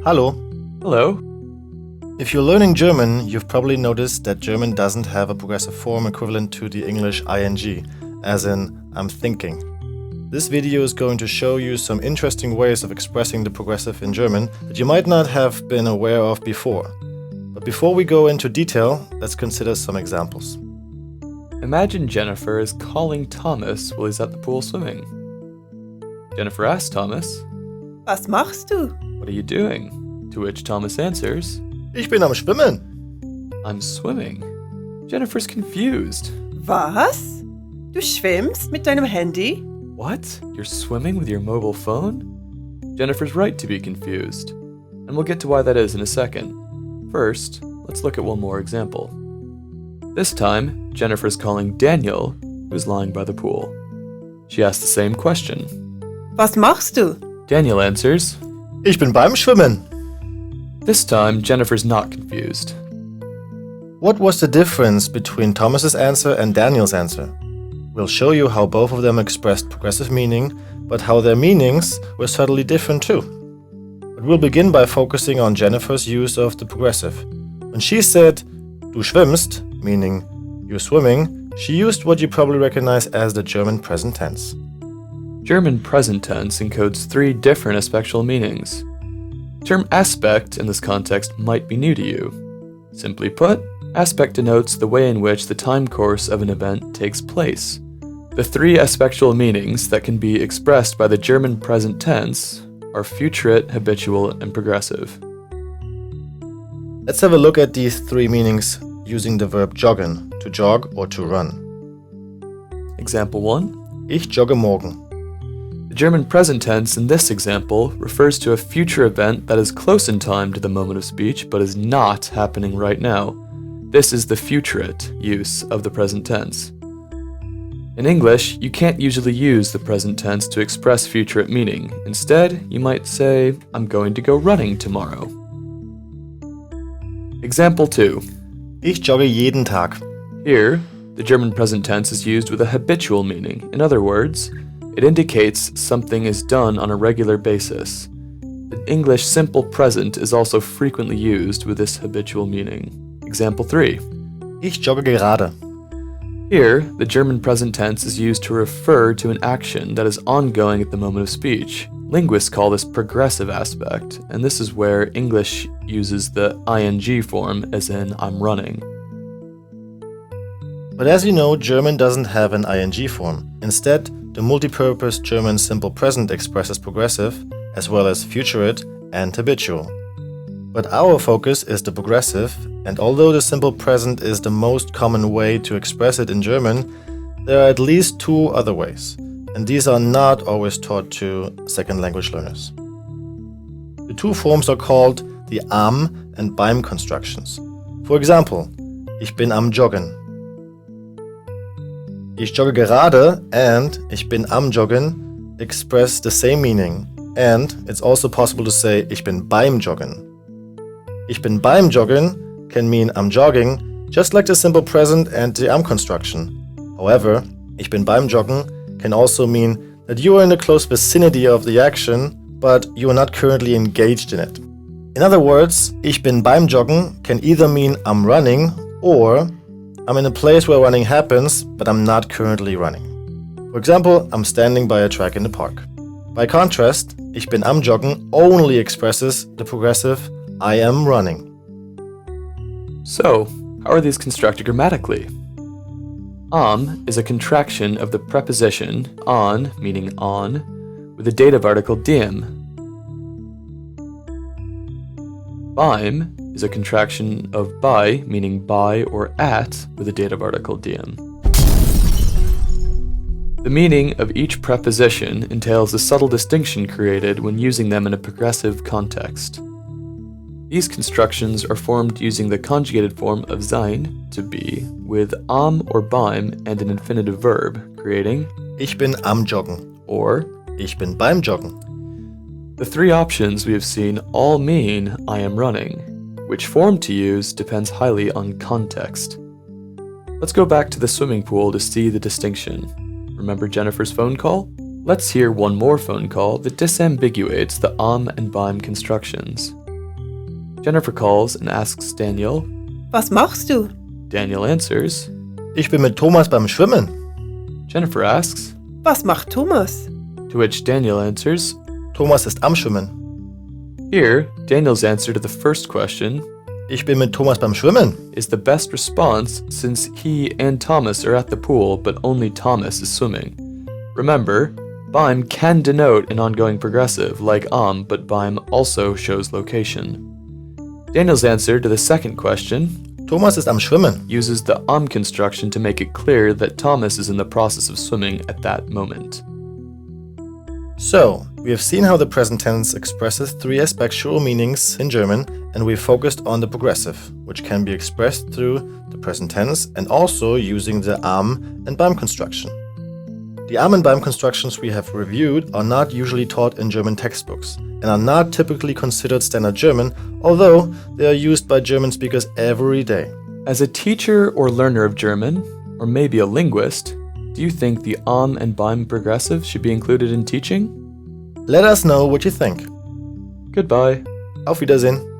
Hallo. Hello. If you're learning German, you've probably noticed that German doesn't have a progressive form equivalent to the English ing, as in, I'm thinking. This video is going to show you some interesting ways of expressing the progressive in German that you might not have been aware of before. But before we go into detail, let's consider some examples. Imagine Jennifer is calling Thomas while he's at the pool swimming. Jennifer asks Thomas, Was machst du? "What are you doing?" To which Thomas answers, Ich bin am Schwimmen. "I'm swimming." Jennifer's confused. Was? Du schwimmst mit deinem Handy? What? You're swimming with your mobile phone? Jennifer's right to be confused, and we'll get to why that is in a second. First, let's look at one more example. This time, Jennifer's calling Daniel, who's lying by the pool. She asks the same question. Was machst du? Daniel answers. Ich bin beim Schwimmen. This time, Jennifer's not confused. What was the difference between Thomas's answer and Daniel's answer? We'll show you how both of them expressed progressive meaning, but how their meanings were subtly different too. But we'll begin by focusing on Jennifer's use of the progressive. When she said, Du schwimmst, meaning you're swimming, she used what you probably recognize as the German present tense. German present tense encodes three different aspectual meanings. The term aspect in this context might be new to you. Simply put, aspect denotes the way in which the time course of an event takes place. The three aspectual meanings that can be expressed by the German present tense are futurate, habitual, and progressive. Let's have a look at these three meanings using the verb joggen, to jog or to run. Example 1. Ich jogge morgen. The German present tense in this example refers to a future event that is close in time to the moment of speech but is not happening right now. This is the futurate use of the present tense. In English, you can't usually use the present tense to express futurate meaning. Instead, you might say, I'm going to go running tomorrow. Example 2. Ich jogge jeden Tag. Here, the German present tense is used with a habitual meaning. In other words, it indicates something is done on a regular basis. The English simple present is also frequently used with this habitual meaning. Example 3. Ich jogge gerade. Here, the German present tense is used to refer to an action that is ongoing at the moment of speech. Linguists call this progressive aspect, and this is where English uses the ing form, as in, I'm running. But as you know, German doesn't have an ing form. Instead, the multipurpose German simple present expresses progressive, as well as futurate and habitual. But our focus is the progressive, and although the simple present is the most common way to express it in German, there are at least two other ways, and these are not always taught to second language learners. The two forms are called the am and beim constructions. For example, ich bin am Joggen. Ich jogge gerade and ich bin am Joggen express the same meaning, and it's also possible to say ich bin beim Joggen. Ich bin beim Joggen can mean I'm jogging, just like the simple present and the am construction. However, ich bin beim Joggen can also mean that you are in the close vicinity of the action, but you are not currently engaged in it. In other words, ich bin beim Joggen can either mean I'm running or I'm in a place where running happens, but I'm not currently running. For example, I'm standing by a track in the park. By contrast, ich bin am Joggen only expresses the progressive I am running. So, how are these constructed grammatically? Am is a contraction of the preposition on, meaning on, with the dative article dem. Beim is a contraction of by, meaning by or at, with the dative article diem. The meaning of each preposition entails a subtle distinction created when using them in a progressive context. These constructions are formed using the conjugated form of sein, to be, with am or beim and an infinitive verb, creating Ich bin am Joggen or Ich bin beim Joggen. The three options we have seen all mean I am running. Which form to use depends highly on context. Let's go back to the swimming pool to see the distinction. Remember Jennifer's phone call? Let's hear one more phone call that disambiguates the am and beim constructions. Jennifer calls and asks Daniel. Was machst du? Daniel answers. Ich bin mit Thomas beim Schwimmen. Jennifer asks, Was macht Thomas? to which Daniel answers. Thomas ist am Schwimmen. Here, Daniel's answer to the first question Ich bin mit Thomas beim Schwimmen. is the best response since he and Thomas are at the pool, but only Thomas is swimming. Remember, beim can denote an ongoing progressive like but beim also shows location. Daniel's answer to the second question Thomas ist am Schwimmen. uses the construction to make it clear that Thomas is in the process of swimming at that moment. So, we have seen how the present tense expresses three aspectual meanings in German, and we focused on the progressive, which can be expressed through the present tense and also using the am and beim construction. The am and beim constructions we have reviewed are not usually taught in German textbooks and are not typically considered standard German, although they are used by German speakers every day. As a teacher or learner of German, or maybe a linguist, do you think the and beim progressive should be included in teaching? Let us know what you think. Goodbye. Auf Wiedersehen.